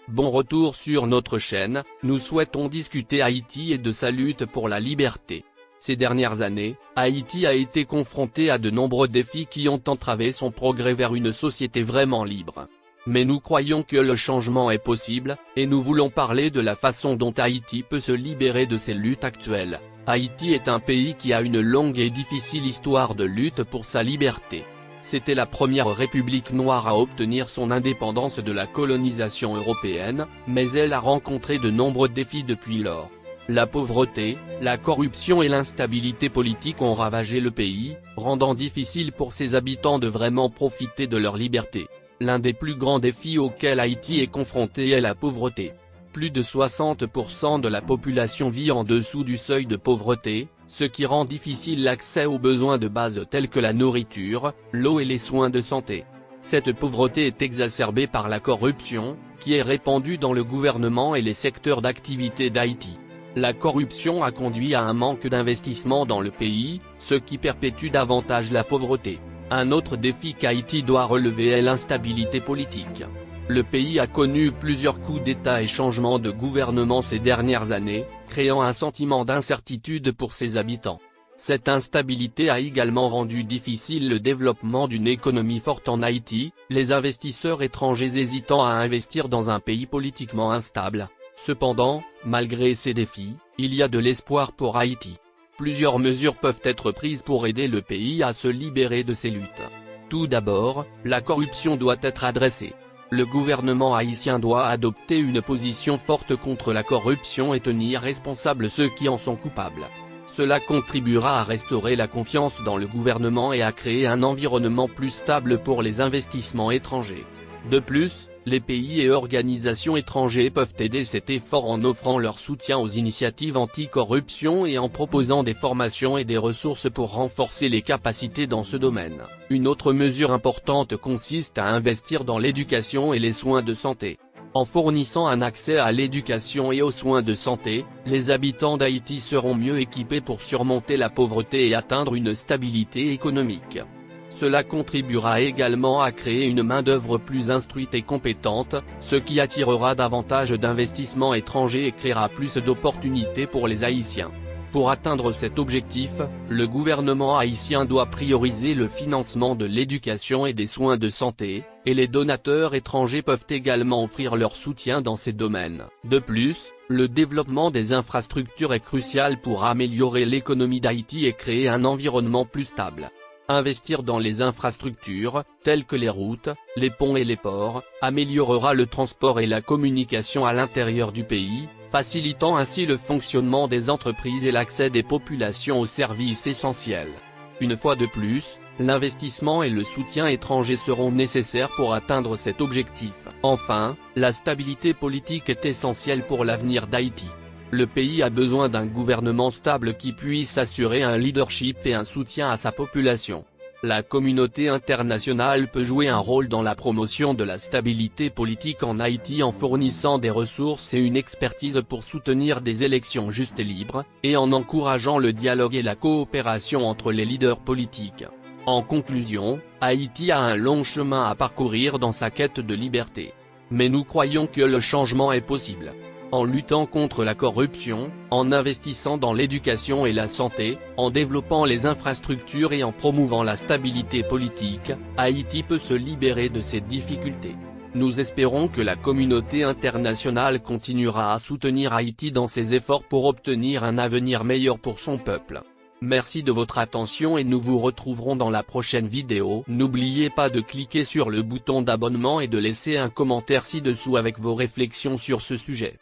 Bon retour sur notre chaîne, nous souhaitons discuter Haïti et de sa lutte pour la liberté. Ces dernières années, Haïti a été confronté à de nombreux défis qui ont entravé son progrès vers une société vraiment libre. Mais nous croyons que le changement est possible, et nous voulons parler de la façon dont Haïti peut se libérer de ces luttes actuelles. Haïti est un pays qui a une longue et difficile histoire de lutte pour sa liberté. C'était la première république noire à obtenir son indépendance de la colonisation européenne, mais elle a rencontré de nombreux défis depuis lors. La pauvreté, la corruption et l'instabilité politique ont ravagé le pays, rendant difficile pour ses habitants de vraiment profiter de leur liberté. L'un des plus grands défis auxquels Haïti est confronté est la pauvreté. Plus de 60% de la population vit en dessous du seuil de pauvreté, ce qui rend difficile l'accès aux besoins de base tels que la nourriture, l'eau et les soins de santé. Cette pauvreté est exacerbée par la corruption, qui est répandue dans le gouvernement et les secteurs d'activité d'Haïti. La corruption a conduit à un manque d'investissement dans le pays, ce qui perpétue davantage la pauvreté. Un autre défi qu'Haïti doit relever est l'instabilité politique. Le pays a connu plusieurs coups d'État et changements de gouvernement ces dernières années, créant un sentiment d'incertitude pour ses habitants. Cette instabilité a également rendu difficile le développement d'une économie forte en Haïti, les investisseurs étrangers hésitant à investir dans un pays politiquement instable. Cependant, malgré ces défis, il y a de l'espoir pour Haïti. Plusieurs mesures peuvent être prises pour aider le pays à se libérer de ces luttes. Tout d'abord, la corruption doit être adressée. Le gouvernement haïtien doit adopter une position forte contre la corruption et tenir responsables ceux qui en sont coupables. Cela contribuera à restaurer la confiance dans le gouvernement et à créer un environnement plus stable pour les investissements étrangers. De plus, les pays et organisations étrangers peuvent aider cet effort en offrant leur soutien aux initiatives anti-corruption et en proposant des formations et des ressources pour renforcer les capacités dans ce domaine. Une autre mesure importante consiste à investir dans l'éducation et les soins de santé. En fournissant un accès à l'éducation et aux soins de santé, les habitants d'Haïti seront mieux équipés pour surmonter la pauvreté et atteindre une stabilité économique. Cela contribuera également à créer une main-d'œuvre plus instruite et compétente, ce qui attirera davantage d'investissements étrangers et créera plus d'opportunités pour les Haïtiens. Pour atteindre cet objectif, le gouvernement haïtien doit prioriser le financement de l'éducation et des soins de santé, et les donateurs étrangers peuvent également offrir leur soutien dans ces domaines. De plus, le développement des infrastructures est crucial pour améliorer l'économie d'Haïti et créer un environnement plus stable. Investir dans les infrastructures, telles que les routes, les ponts et les ports, améliorera le transport et la communication à l'intérieur du pays, facilitant ainsi le fonctionnement des entreprises et l'accès des populations aux services essentiels. Une fois de plus, l'investissement et le soutien étranger seront nécessaires pour atteindre cet objectif. Enfin, la stabilité politique est essentielle pour l'avenir d'Haïti. Le pays a besoin d'un gouvernement stable qui puisse assurer un leadership et un soutien à sa population. La communauté internationale peut jouer un rôle dans la promotion de la stabilité politique en Haïti en fournissant des ressources et une expertise pour soutenir des élections justes et libres, et en encourageant le dialogue et la coopération entre les leaders politiques. En conclusion, Haïti a un long chemin à parcourir dans sa quête de liberté. Mais nous croyons que le changement est possible. En luttant contre la corruption, en investissant dans l'éducation et la santé, en développant les infrastructures et en promouvant la stabilité politique, Haïti peut se libérer de ces difficultés. Nous espérons que la communauté internationale continuera à soutenir Haïti dans ses efforts pour obtenir un avenir meilleur pour son peuple. Merci de votre attention et nous vous retrouverons dans la prochaine vidéo. N'oubliez pas de cliquer sur le bouton d'abonnement et de laisser un commentaire ci-dessous avec vos réflexions sur ce sujet.